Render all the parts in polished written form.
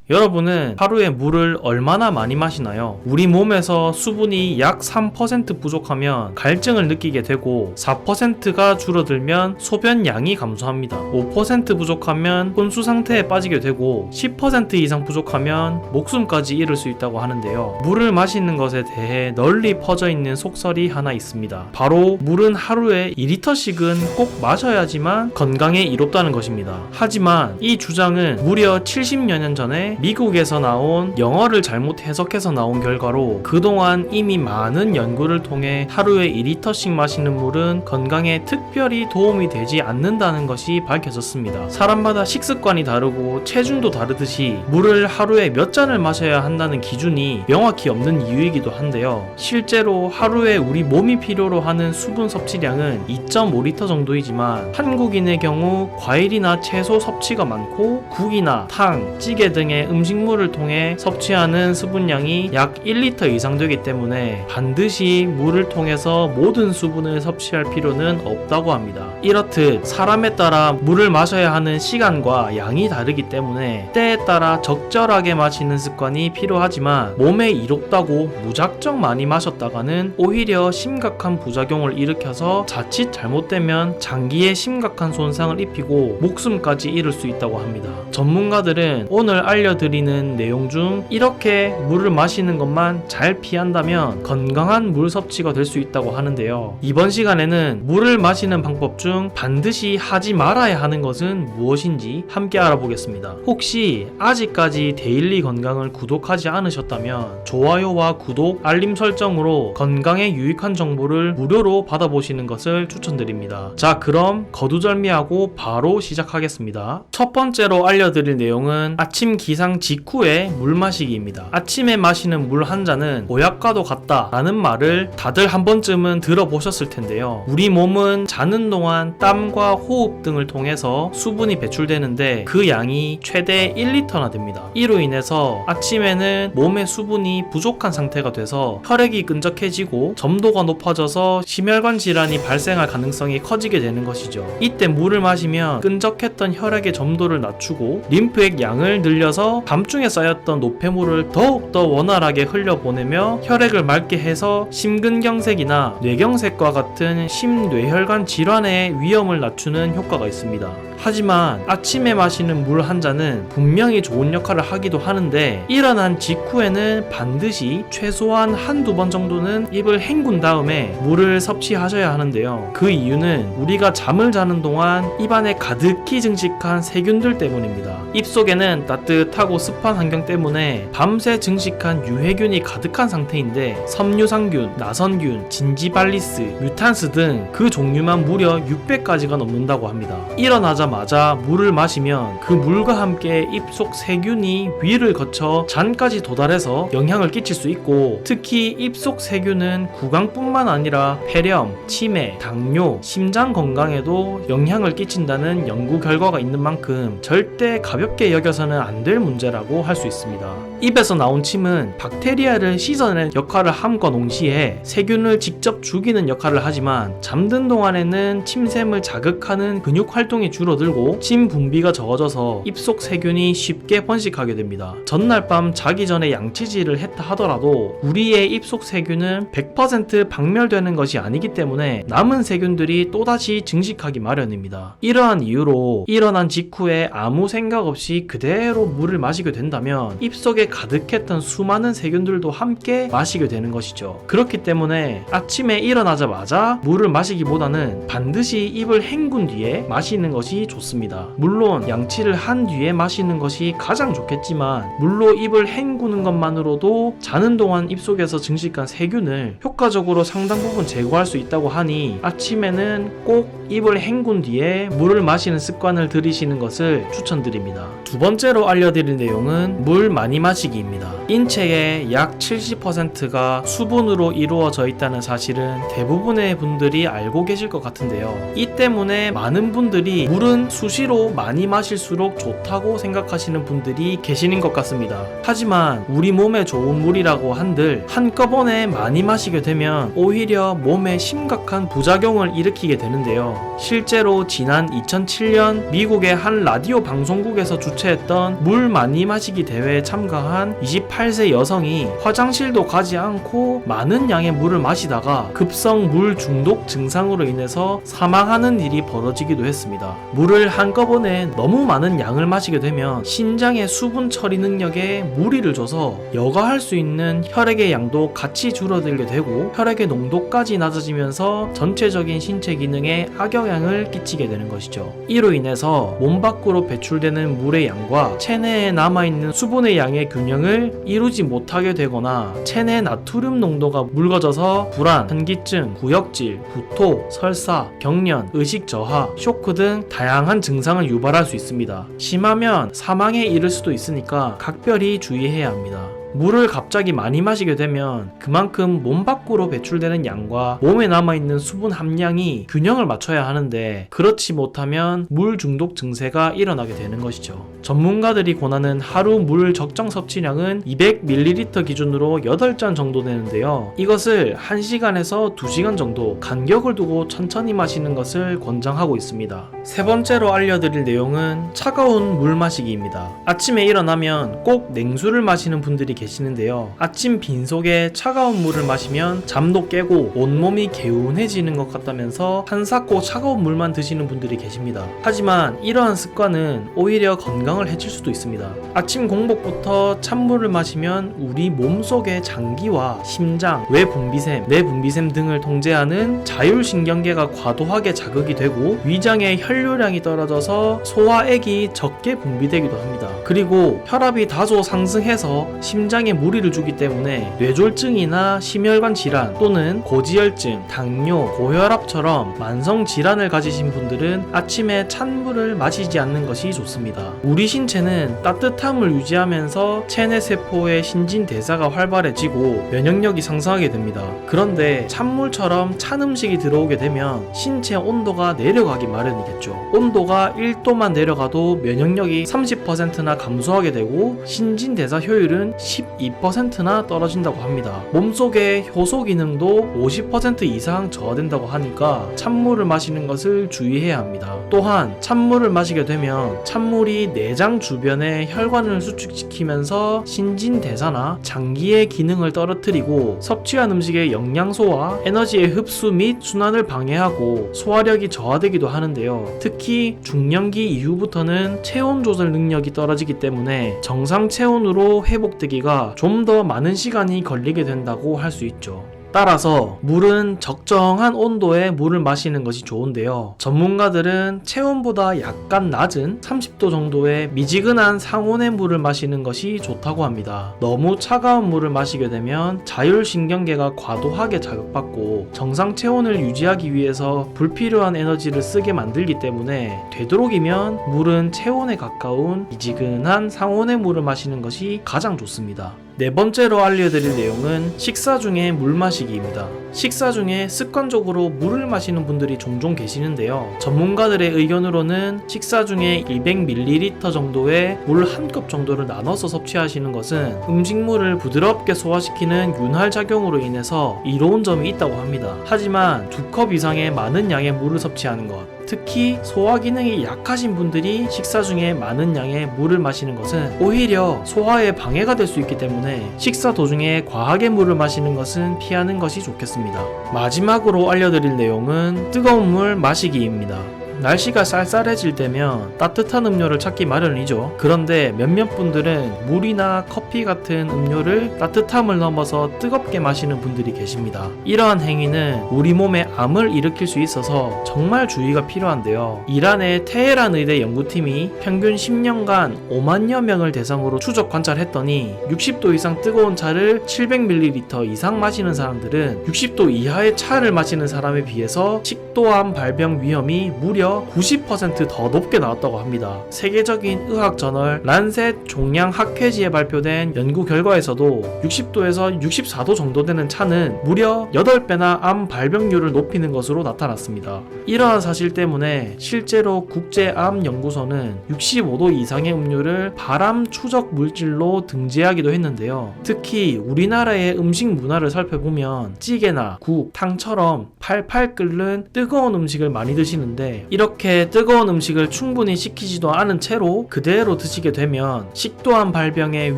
여러분은 하루에 물을 얼마나 많이 마시나요? 우리 몸에서 수분이 약 3% 부족하면 갈증을 느끼게 되고 4%가 줄어들면 소변량이 감소합니다. 5% 부족하면 혼수 상태에 빠지게 되고 10% 이상 부족하면 목숨까지 잃을 수 있다고 하는데요. 물을 마시는 것에 대해 널리 퍼져 있는 속설이 하나 있습니다. 바로 물은 하루에 2리터씩은 꼭 마셔야지만 건강에 이롭다는 것입니다. 하지만 이 주장은 무려 70여 년 전에 미국에서 나온 영어를 잘못 해석해서 나온 결과로 그동안 이미 많은 연구를 통해 하루에 2리터씩 마시는 물은 건강에 특별히 도움이 되지 않는다는 것이 밝혀졌습니다. 사람마다 식습관이 다르고 체중도 다르듯이 물을 하루에 몇 잔을 마셔야 한다는 기준이 명확히 없는 이유이기도 한데요. 실제로 하루에 우리 몸이 필요로 하는 수분 섭취량은 2.5리터 정도이지만 한국인의 경우 과일이나 채소 섭취가 많고 국이나 탕, 찌개 등의 음식물을 통해 섭취하는 수분량이 약 1리터 이상 되기 때문에 반드시 물을 통해서 모든 수분을 섭취할 필요는 없다고 합니다. 이렇듯 사람에 따라 물을 마셔야 하는 시간과 양이 다르기 때문에 때에 따라 적절하게 마시는 습관이 필요하지만 몸에 이롭다고 무작정 많이 마셨다가는 오히려 심각한 부작용을 일으켜서 자칫 잘못되면 장기에 심각한 손상을 입히고 목숨까지 잃을 수 있다고 합니다. 전문가들은 오늘 알려드리는 내용 중 이렇게 물을 마시는 것만 잘 피한다면 건강한 물 섭취가 될 수 있다고 하는데요. 이번 시간에는 물을 마시는 방법 중 반드시 하지 말아야 하는 것은 무엇인지 함께 알아보겠습니다. 혹시 아직까지 데일리 건강을 구독하지 않으셨다면 좋아요와 구독, 알림 설정으로 건강에 유익한 정보를 무료로 받아보시는 것을 추천드립니다. 자, 그럼 거두절미하고 바로 시작하겠습니다. 첫 번째로 알려드릴 내용은 아침 기상 직후에 물 마시기입니다. 아침에 마시는 물 한 잔은 보약과도 같다 라는 말을 다들 한 번쯤은 들어보셨을 텐데요. 우리 몸은 자는 동안 땀과 호흡 등을 통해서 수분이 배출되는데 그 양이 최대 1리터나 됩니다. 이로 인해서 아침에는 몸의 수분이 부족한 상태가 돼서 혈액이 끈적해지고 점도가 높아져서 심혈관 질환이 발생할 가능성이 커지게 되는 것이죠. 이때 물을 마시면 끈적했던 혈액의 점도를 낮추고 림프액 양을 늘려서 밤중에 쌓였던 노폐물을 더욱더 원활하게 흘려보내며 혈액을 맑게 해서 심근경색이나 뇌경색과 같은 심뇌혈관 질환의 위험을 낮추는 효과가 있습니다. 하지만 아침에 마시는 물 한 잔은 분명히 좋은 역할을 하기도 하는데 일어난 직후에는 반드시 최소한 한두 번 정도는 입을 헹군 다음에 물을 섭취하셔야 하는데요. 그 이유는 우리가 잠을 자는 동안 입안에 가득히 증식한 세균들 때문입니다. 입속에는 따뜻하고 습한 환경 때문에 밤새 증식한 유해균이 가득한 상태인데 섬유상균, 나선균, 진지발리스, 뮤탄스 등 그 종류만 무려 600가지가 넘는다고 합니다. 일어나자마자 물을 마시면 그 물과 함께 입속 세균이 위를 거쳐 잔까지 도달해서 영향을 끼칠 수 있고 특히 입속 세균은 구강뿐만 아니라 폐렴, 치매, 당뇨, 심장 건강에도 영향을 끼친다는 연구 결과가 있는 만큼 절대 가볍게 여겨서는 안 될 문제라고 할 수 있습니다. 입에서 나온 침은 박테리아를 씻어내는 역할을 함과 동시에 세균을 직접 죽이는 역할을 하지만 잠든 동안에는 침샘을 자극하는 근육 활동이 줄어들고 침 분비가 적어져서 입속 세균이 쉽게 번식하게 됩니다. 전날 밤 자기 전에 양치질을 했다 하더라도 우리의 입속 세균은 100% 박멸되는 것이 아니기 때문에 남은 세균들이 또다시 증식하기 마련입니다. 이러한 이유로 일어난 직후에 아무 생각 없이 그대로 물을 마시게 된다면 입속에 가득했던 수많은 세균들도 함께 마시게 되는 것이죠. 그렇기 때문에 아침에 일어나자마자 물을 마시기보다는 반드시 입을 헹군 뒤에 마시는 것이 좋습니다. 물론 양치를 한 뒤에 마시는 것이 가장 좋겠지만 물로 입을 헹구는 것만으로도 자는 동안 입속에서 증식한 세균을 효과적으로 상당 부분 제거할 수 있다고 하니 아침에는 꼭 입을 헹군 뒤에 물을 마시는 습관을 들이시는 것을 추천드립니다. 두 번째로 알려드릴 내용은 물 많이 마시기입니다. 인체의 약 70%가 수분으로 이루어져 있다는 사실은 대부분의 분들이 알고 계실 것 같은데요. 이 때문에 많은 분들이 물은 수시로 많이 마실수록 좋다고 생각하시는 분들이 계시는 것 같습니다. 하지만 우리 몸에 좋은 물이라고 한들 한꺼번에 많이 마시게 되면 오히려 몸에 심각한 부작용을 일으키게 되는데요. 실제로 지난 2007년 미국의 한 라디오 방송국에서 주최했던 물 많이 마시기 대회에 참가한 28세 여성이 화장실도 가지 않고 많은 양의 물을 마시다가 급성 물 중독 증상으로 인해서 사망하는 일이 벌어지기도 했습니다. 물을 한꺼번에 너무 많은 양을 마시게 되면 신장의 수분 처리 능력에 무리를 줘서 여과할 수 있는 혈액의 양도 같이 줄어들게 되고 혈액의 농도까지 낮아지면서 전체적인 신체 기능에 악영향을 끼치게 되는 것이죠. 이로 인해서 몸 밖으로 배출되는 물의 양과 체내에 남아있는 수분의 양의 균형을 이루지 못하게 되거나 체내 나트륨 농도가 묽어져서 불안, 현기증, 구역질, 구토, 설사, 경련, 의식 저하, 쇼크 등 다양한 증상을 유발할 수 있습니다. 심하면 사망에 이를 수도 있으니까 각별히 주의해야 합니다. 물을 갑자기 많이 마시게 되면 그만큼 몸 밖으로 배출되는 양과 몸에 남아있는 수분 함량이 균형을 맞춰야 하는데 그렇지 못하면 물 중독 증세가 일어나게 되는 것이죠. 전문가들이 권하는 하루 물 적정 섭취량은 200ml 기준으로 8잔 정도 되는데요. 이것을 1시간에서 2시간 정도 간격을 두고 천천히 마시는 것을 권장하고 있습니다. 세 번째로 알려드릴 내용은 차가운 물 마시기입니다. 아침에 일어나면 꼭 냉수를 마시는 분들이 계시는데요. 아침 빈속에 차가운 물을 마시면 잠도 깨고 온몸이 개운해지는 것 같다면서 한사코 차가운 물만 드시는 분들이 계십니다. 하지만 이러한 습관은 오히려 건강을 해칠 수도 있습니다. 아침 공복부터 찬물을 마시면 우리 몸속의 장기와 심장, 외분비샘, 내분비샘 등을 통제하는 자율신경계가 과도하게 자극이 되고 위장의 혈류량이 떨어져서 소화액이 적게 분비되기도 합니다. 그리고 혈압이 다소 상승해서 심장에 무리를 주기 때문에 뇌졸중이나 심혈관 질환 또는 고지혈증, 당뇨, 고혈압처럼 만성 질환을 가지신 분들은 아침에 찬물을 마시지 않는 것이 좋습니다. 우리 신체는 따뜻함을 유지하면서 체내 세포의 신진대사가 활발해지고 면역력이 상승하게 됩니다. 그런데 찬물처럼 찬 음식이 들어오게 되면 신체 온도가 내려가기 마련이겠죠. 온도가 1도만 내려가도 면역력이 30%나 감소하게 되고 신진대사 효율은 12%나 떨어진다고 합니다. 몸속의 효소 기능도 50% 이상 저하된다고 하니까 찬물을 마시는 것을 주의해야 합니다. 또한 찬물을 마시게 되면 찬물이 내장 주변의 혈관을 수축시키면서 신진대사나 장기의 기능을 떨어뜨리고 섭취한 음식의 영양소와 에너지의 흡수 및 순환을 방해하고 소화력이 저하되기도 하는데요. 특히 중년기 이후부터는 체온 조절 능력이 떨어지기 때문에 정상 체온으로 회복되기가 좀 더 많은 시간이 걸리게 된다고 할 수 있죠. 따라서 물은 적정한 온도의 물을 마시는 것이 좋은데요. 전문가들은 체온보다 약간 낮은 30도 정도의 미지근한 상온의 물을 마시는 것이 좋다고 합니다. 너무 차가운 물을 마시게 되면 자율신경계가 과도하게 자극받고 정상 체온을 유지하기 위해서 불필요한 에너지를 쓰게 만들기 때문에 되도록이면 물은 체온에 가까운 미지근한 상온의 물을 마시는 것이 가장 좋습니다. 네 번째로 알려드릴 내용은 식사 중에 물 마시기입니다. 식사 중에 습관적으로 물을 마시는 분들이 종종 계시는데요. 전문가들의 의견으로는 식사 중에 200ml 정도의 물 한 컵 정도를 나눠서 섭취하시는 것은 음식물을 부드럽게 소화시키는 윤활작용으로 인해서 이로운 점이 있다고 합니다. 하지만 2컵 이상의 많은 양의 물을 섭취하는 것, 특히 소화 기능이 약하신 분들이 식사 중에 많은 양의 물을 마시는 것은 오히려 소화에 방해가 될 수 있기 때문에 식사 도중에 과하게 물을 마시는 것은 피하는 것이 좋겠습니다. 마지막으로 알려드릴 내용은 뜨거운 물 마시기입니다. 날씨가 쌀쌀해질 때면 따뜻한 음료를 찾기 마련이죠. 그런데 몇몇 분들은 물이나 커피 같은 음료를 따뜻함을 넘어서 뜨겁게 마시는 분들이 계십니다. 이러한 행위는 우리 몸에 암을 일으킬 수 있어서 정말 주의가 필요한데요. 이란의 테헤란 의대 연구팀이 평균 10년간 5만여 명을 대상으로 추적 관찰했더니 60도 이상 뜨거운 차를 700ml 이상 마시는 사람들은 60도 이하의 차를 마시는 사람에 비해서 식도암 발병 위험이 무려 무려 90% 더 높게 나왔다고 합니다. 세계적인 의학 저널 란셋 종양 학회지에 발표된 연구 결과에서도 60도에서 64도 정도 되는 차는 무려 8배나 암 발병률을 높이는 것으로 나타났습니다. 이러한 사실 때문에 실제로 국제암연구소는 65도 이상의 음료를 발암 추적 물질로 등재하기도 했는데요. 특히 우리나라의 음식 문화를 살펴보면 찌개나 국, 탕처럼 팔팔 끓는 뜨거운 음식을 많이 드시는데, 이렇게 뜨거운 음식을 충분히 식히지도 않은 채로 그대로 드시게 되면 식도암 발병의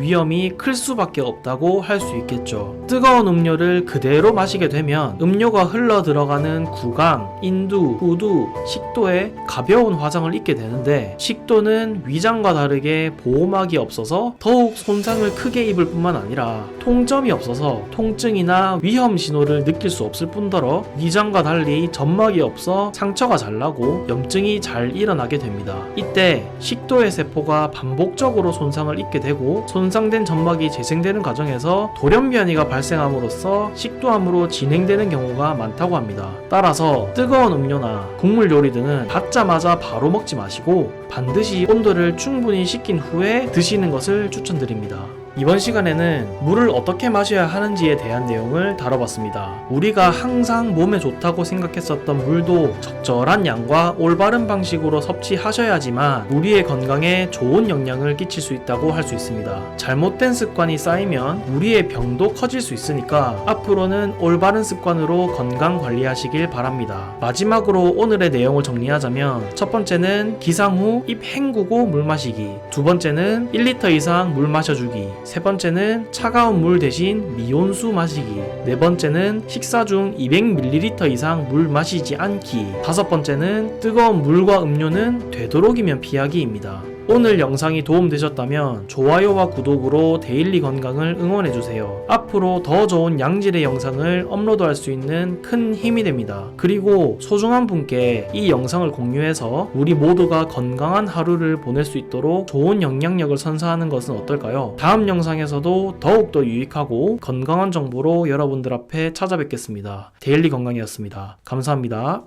위험이 클 수밖에 없다고 할 수 있겠죠. 뜨거운 음료를 그대로 마시게 되면 음료가 흘러 들어가는 구강, 인두, 후두, 식도에 가벼운 화상을 입게 되는데, 식도는 위장과 다르게 보호막이 없어서 더욱 손상을 크게 입을 뿐만 아니라 통점이 없어서 통증이나 위험 신호를 느낄 수 없을 뿐더러 위장과 달리 점막이 없어 상처가 잘 나고 염증이 잘 일어나게 됩니다. 이때 식도의 세포가 반복적으로 손상을 입게 되고 손상된 점막이 재생되는 과정에서 돌연변이가 발생함으로써 식도암으로 진행되는 경우가 많다고 합니다. 따라서 뜨거운 음료나 국물 요리 등은 받자마자 바로 먹지 마시고 반드시 온도를 충분히 식힌 후에 드시는 것을 추천드립니다. 이번 시간에는 물을 어떻게 마셔야 하는지에 대한 내용을 다뤄봤습니다. 우리가 항상 몸에 좋다고 생각했었던 물도 적절한 양과 올바른 방식으로 섭취하셔야지만 우리의 건강에 좋은 영향을 끼칠 수 있다고 할 수 있습니다. 잘못된 습관이 쌓이면 우리의 병도 커질 수 있으니까 앞으로는 올바른 습관으로 건강 관리하시길 바랍니다. 마지막으로 오늘의 내용을 정리하자면, 첫 번째는 기상 후 입 헹구고 물 마시기, 두 번째는 1리터 이상 물 마셔주기, 세 번째는 차가운 물 대신 미온수 마시기, 네 번째는 식사 중 200ml 이상 물 마시지 않기, 다섯 번째는 뜨거운 물과 음료는 되도록이면 피하기입니다. 오늘 영상이 도움되셨다면 좋아요와 구독으로 데일리 건강을 응원해주세요. 앞으로 더 좋은 양질의 영상을 업로드할 수 있는 큰 힘이 됩니다. 그리고 소중한 분께 이 영상을 공유해서 우리 모두가 건강한 하루를 보낼 수 있도록 좋은 영향력을 선사하는 것은 어떨까요? 다음 영상에서도 더욱더 유익하고 건강한 정보로 여러분들 앞에 찾아뵙겠습니다. 데일리 건강이었습니다. 감사합니다.